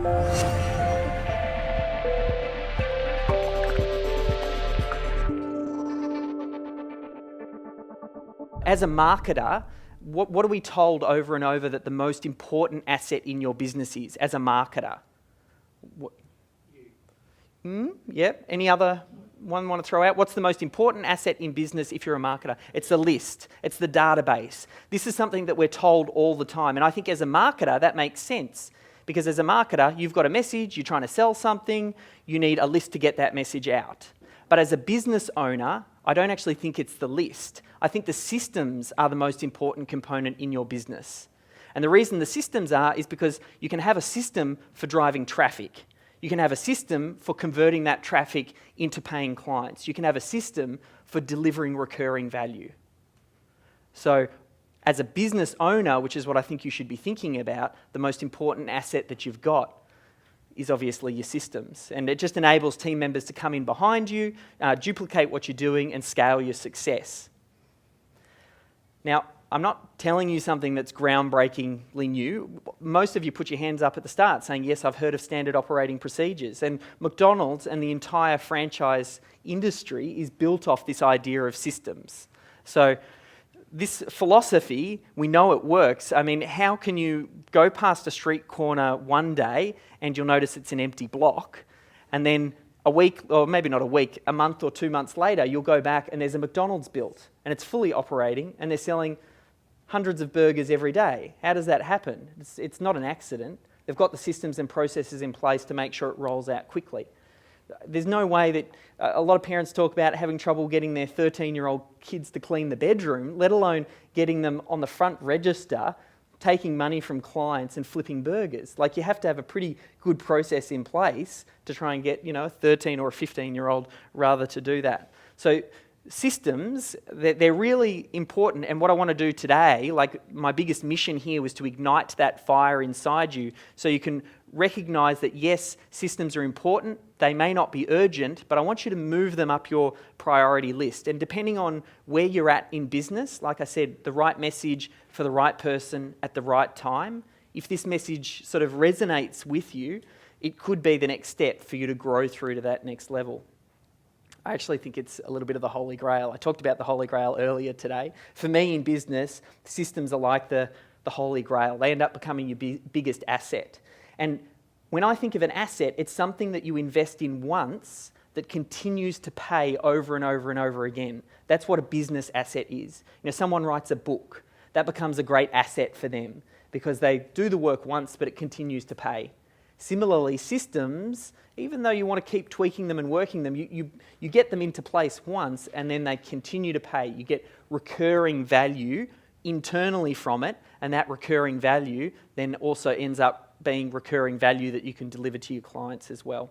As a marketer, what are we told over and over that the most important asset in your business is as a marketer? Yep. Any other one want to throw out? What's the most important asset in business if you're a marketer? It's the list. It's the database. This is something that we're told all the time. And I think as a marketer, that makes sense. Because as a marketer, you've got a message, you're trying to sell something, you need a list to get that message out. But as a business owner, I don't actually think it's the list. I think the systems are the most important component in your business. And the reason the systems are is because you can have a system for driving traffic. You can have a system for converting that traffic into paying clients. You can have a system for delivering recurring value. So as a business owner, which is what I think you should be thinking about, the most important asset that you've got is obviously your systems. And it just enables team members to come in behind you, duplicate what you're doing, and scale your success. Now, I'm not telling you something that's groundbreakingly new. Most of you put your hands up at the start saying, yes, I've heard of standard operating procedures. And McDonald's and the entire franchise industry is built off this idea of systems. So this philosophy, we know it works. I mean, how can you go past a street corner one day and you'll notice it's an empty block, and then a week, or maybe not a week, a month or 2 months later, you'll go back and there's a McDonald's built and it's fully operating and they're selling hundreds of burgers every day. How does that happen? It's not an accident. They've got the systems and processes in place to make sure it rolls out quickly. There's no way that a lot of parents talk about having trouble getting their 13-year-old kids to clean the bedroom, let alone getting them on the front register, taking money from clients and flipping burgers. Like, you have to have a pretty good process in place to try and get, a 13 or a 15-year-old rather to do that. So systems, they're really important, and what I want to do today, like my biggest mission here, was to ignite that fire inside you so you can recognize that yes, systems are important, they may not be urgent, but I want you to move them up your priority list. And depending on where you're at in business, like I said, the right message for the right person at the right time, if this message sort of resonates with you, it could be the next step for you to grow through to that next level. I actually think it's a little bit of the Holy Grail. I talked about the Holy Grail earlier today. For me in business, systems are like the Holy Grail. They end up becoming your biggest asset. And when I think of an asset, it's something that you invest in once that continues to pay over and over and over again. That's what a business asset is. Someone writes a book. That becomes a great asset for them because they do the work once, but it continues to pay. Similarly, systems, even though you want to keep tweaking them and working them, you get them into place once and then they continue to pay. You get recurring value internally from it, and that recurring value then also ends up being recurring value that you can deliver to your clients as well.